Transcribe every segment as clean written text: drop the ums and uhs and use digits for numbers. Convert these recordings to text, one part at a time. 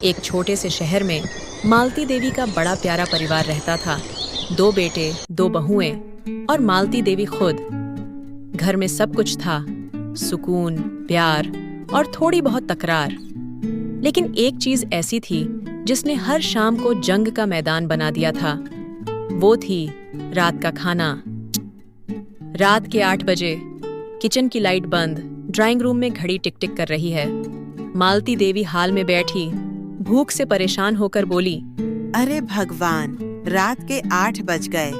एक छोटे से शहर में मालती देवी का बड़ा प्यारा परिवार रहता था। 2 बेटे, 2 बहुएं और मालती देवी खुद। घर में सब कुछ था, सुकून, प्यार और थोड़ी बहुत तकरार। लेकिन एक चीज ऐसी थी जिसने हर शाम को जंग का मैदान बना दिया था। वो थी रात का खाना। रात के 8 बजे किचन की लाइट बंद, ड्राइंग रूम में घड़ी टिक टिक कर रही है। मालती देवी हाल में बैठी भूख से परेशान होकर बोली, अरे भगवान, रात के 8 बज गए,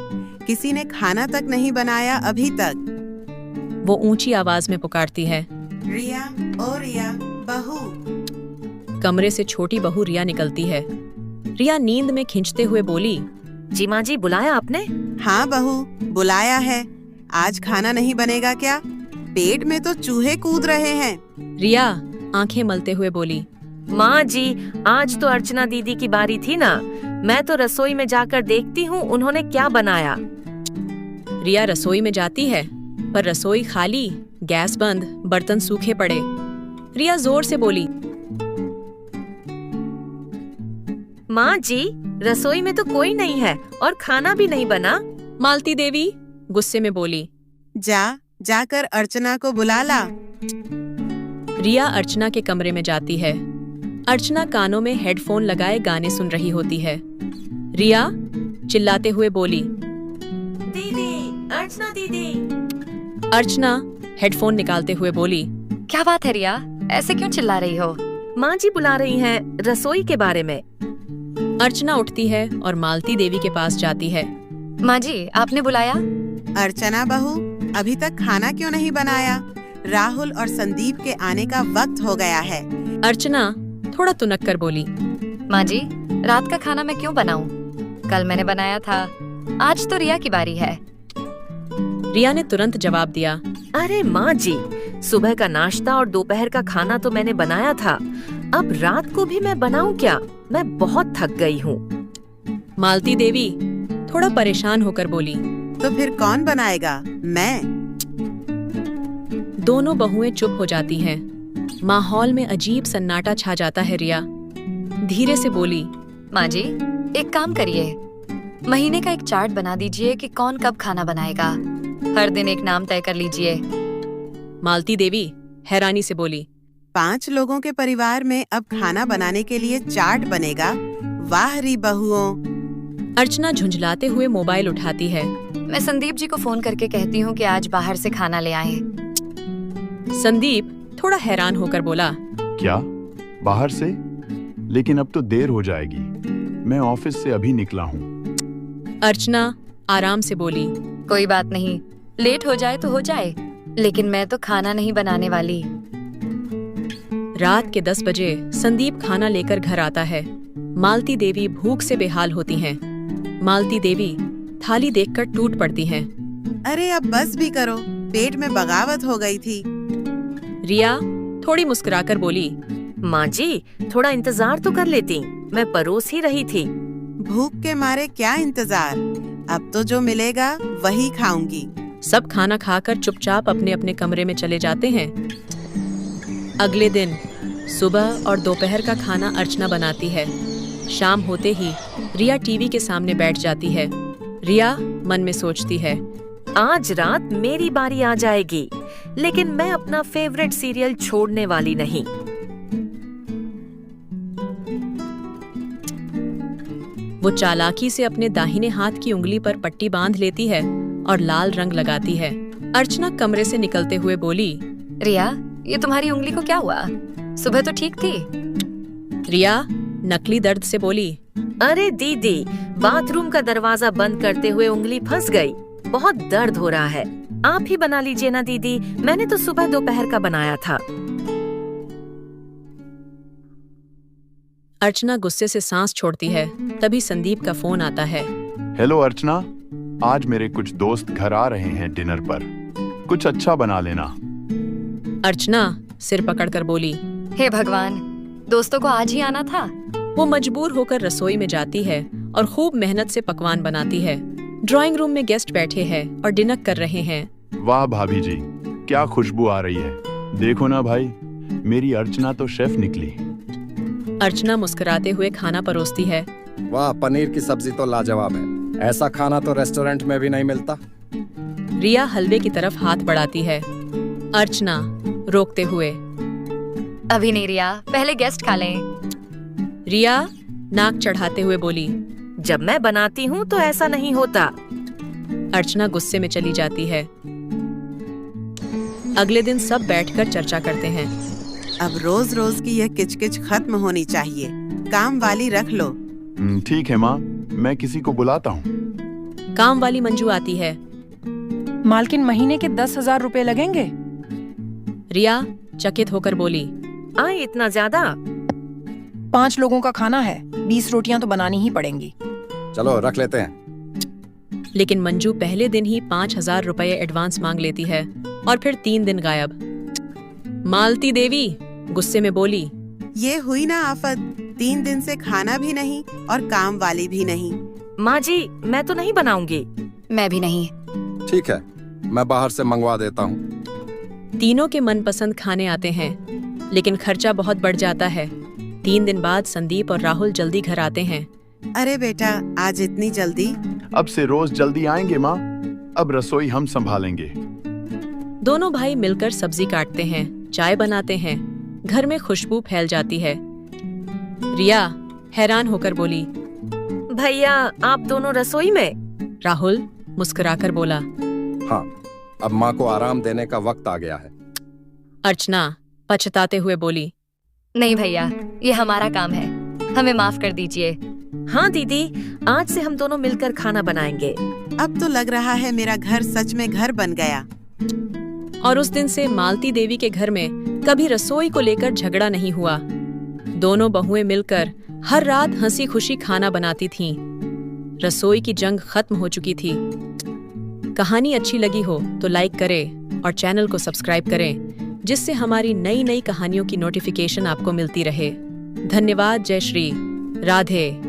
किसी ने खाना तक नहीं बनाया अभी तक। वो ऊंची आवाज में पुकारती है, रिया, ओ रिया, बहू। कमरे से छोटी बहू रिया निकलती है। रिया नींद में खींचते हुए बोली, जी माँ जी, बुलाया आपने? हाँ बहू, बुलाया है। आज खाना नहीं बनेगा क्या? पेट में तो चूहे कूद रहे हैं। रिया आंखें मलते हुए बोली, माँ जी, आज तो अर्चना दीदी की बारी थी ना। मैं तो रसोई में जाकर देखती हूँ उन्होंने क्या बनाया। रिया रसोई में जाती है, पर रसोई खाली, गैस बंद, बर्तन सूखे पड़े। रिया जोर से बोली, माँ जी, रसोई में तो कोई नहीं है और खाना भी नहीं बना। मालती देवी गुस्से में बोली, जाकर अर्चना को बुला ला। रिया अर्चना के कमरे में जाती है। अर्चना कानों में हेडफोन लगाए गाने सुन रही होती है। रिया चिल्लाते हुए बोली, दीदी, अर्चना दीदी। अर्चना हेडफोन निकालते हुए बोली, क्या बात है रिया, ऐसे क्यों चिल्ला रही हो? माँ जी बुला रही हैं रसोई के बारे में। अर्चना उठती है और मालती देवी के पास जाती है। माँ जी, आपने बुलाया? अर्चना बहू, अभी तक खाना क्यों नहीं बनाया? राहुल और संदीप के आने का वक्त हो गया है। अर्चना थोड़ा तुनक कर बोली, माँ जी, रात का खाना मैं क्यों बनाऊं? कल मैंने बनाया था, आज तो रिया की बारी है। रिया ने तुरंत जवाब दिया, अरे माँ जी, सुबह का नाश्ता और दोपहर का खाना तो मैंने बनाया था, अब रात को भी मैं बनाऊं क्या? मैं बहुत थक गई हूँ। मालती देवी थोड़ा परेशान होकर बोली, तो फिर कौन बनाएगा? मैं। दोनों बहुएं चुप हो जाती हैं। माहौल में अजीब सन्नाटा छा जाता है। रिया धीरे से बोली, माँ जी, एक काम करिए, महीने का एक चार्ट बना दीजिए कि कौन कब खाना बनाएगा। हर दिन एक नाम तय कर लीजिए। मालती देवी हैरानी से बोली, 5 लोगों के परिवार में अब खाना बनाने के लिए चार्ट बनेगा? वाह री बहुओं। अर्चना झुंझलाते हुए मोबाइल उठाती है। मैं संदीप जी को फोन करके कहती हूँ कि आज बाहर से खाना ले आए। संदीप थोड़ा हैरान होकर बोला, क्या बाहर से? लेकिन अब तो देर हो जाएगी, मैं ऑफिस से अभी निकला हूँ। अर्चना आराम से बोली, कोई बात नहीं, लेट हो जाए तो हो जाए, लेकिन मैं तो खाना नहीं बनाने वाली। रात के 10 बजे संदीप खाना लेकर घर आता है। मालती देवी भूख से बेहाल होती हैं। मालती देवी थाली देखकर टूट पड़ती हैं। अरे अब बस भी करो, पेट में बगावत हो गई थी। रिया थोड़ी मुस्कुराकर बोली, माँ जी, थोड़ा इंतजार तो कर लेती, मैं परोस ही रही थी। भूख के मारे क्या इंतजार, अब तो जो मिलेगा वही खाऊंगी। सब खाना खाकर चुपचाप अपने अपने कमरे में चले जाते हैं। अगले दिन सुबह और दोपहर का खाना अर्चना बनाती है। शाम होते ही रिया टीवी के सामने बैठ जाती है। रिया मन में सोचती है, आज रात मेरी बारी आ जाएगी, लेकिन मैं अपना फेवरेट सीरियल छोड़ने वाली नहीं। वो चालाकी से अपने दाहिने हाथ की उंगली पर पट्टी बांध लेती है और लाल रंग लगाती है। अर्चना कमरे से निकलते हुए बोली, रिया, ये तुम्हारी उंगली को क्या हुआ? सुबह तो ठीक थी। रिया नकली दर्द से बोली, अरे दीदी, बाथरूम का दरवाजा बंद करते हुए उंगली फंस गई, बहुत दर्द हो रहा है। आप ही बना लीजिए ना दीदी, मैंने तो सुबह दोपहर का बनाया था। अर्चना गुस्से से सांस छोड़ती है। तभी संदीप का फोन आता है। हेलो अर्चना, आज मेरे कुछ दोस्त घर आ रहे हैं डिनर पर, कुछ अच्छा बना लेना। अर्चना सिर पकड़कर बोली, हे भगवान, दोस्तों को आज ही आना था। वो मजबूर होकर रसोई में जाती है और खूब मेहनत से पकवान बनाती है। ड्राइंग रूम में गेस्ट बैठे हैं और डिनर कर रहे हैं। वाह भाभी जी, क्या खुशबू आ रही है। देखो ना भाई, मेरी अर्चना तो शेफ निकली। अर्चना मुस्कुराते हुए खाना परोसती है। वाह, पनीर की सब्जी तो लाजवाब है। ऐसा खाना तो रेस्टोरेंट में भी नहीं मिलता। रिया हलवे की तरफ हाथ बढ़ाती है। अर्चना रोकते हुए। अभी नहीं रिया, पहले गेस्ट खा लें। रिया नाक चढ़ाते हुए बोली। जब मैं बनाती हूँ तो ऐसा नहीं होता। अर्चना गुस्से में चली जाती है। अगले दिन सब बैठकर चर्चा करते हैं। अब रोज रोज की यह किचकिच खत्म होनी चाहिए। काम वाली रख लो। ठीक है माँ, मैं किसी को बुलाता हूँ। काम वाली मंजू आती है। मालकिन, महीने के 10,000 रुपए लगेंगे। रिया चकित होकर बोली। आए इतना ज्यादा? 5 लोगों का खाना है, 20 रोटियां तो बनानी ही पड़ेंगी। चलो रख लेते हैं। लेकिन मंजू पहले दिन ही 5,000 रुपए एडवांस मांग लेती है और फिर 3 दिन गायब। मालती देवी गुस्से में बोली। ये हुई ना आफत, 3 दिन से खाना भी नहीं और काम वाली भी नहीं। माँ जी, मैं तो नहीं बनाऊंगी। मैं भी नहीं। ठीक है, मैं बाहर से मंगवा देता हूँ। तीनों के मनपसंद खाने आते हैं, लेकिन खर्चा बहुत बढ़ जाता है। 3 दिन बाद संदीप और राहुल जल्दी घर आते हैं। अरे बेटा, आज इतनी जल्दी? अब से रोज जल्दी आएंगे माँ। अब रसोई हम संभालेंगे। दोनों भाई मिलकर सब्जी काटते हैं, चाय बनाते हैं। घर में खुशबू फैल जाती है। रिया हैरान होकर बोली। भैया, आप दोनों रसोई में? राहुल मुस्कुराकर बोला। हाँ, अब माँ को आराम देने का वक्त आ गया है। अर्चना पछताते हुए बोली। नहीं भैया, ये हमारा काम है, हमें माफ कर दीजिए। हाँ दीदी, आज से हम दोनों मिलकर खाना बनाएंगे। अब तो लग रहा है मेरा घर सच में घर बन गया। और उस दिन से मालती देवी के घर में कभी रसोई को लेकर झगड़ा नहीं हुआ। दोनों बहुएं मिलकर हर रात हंसी खुशी खाना बनाती थीं। रसोई की जंग खत्म हो चुकी थी। कहानी अच्छी लगी हो तो लाइक करें और चैनल को सब्सक्राइब करें, जिससे हमारी नई नई कहानियों की नोटिफिकेशन आपको मिलती रहे। धन्यवाद। जय श्री राधे।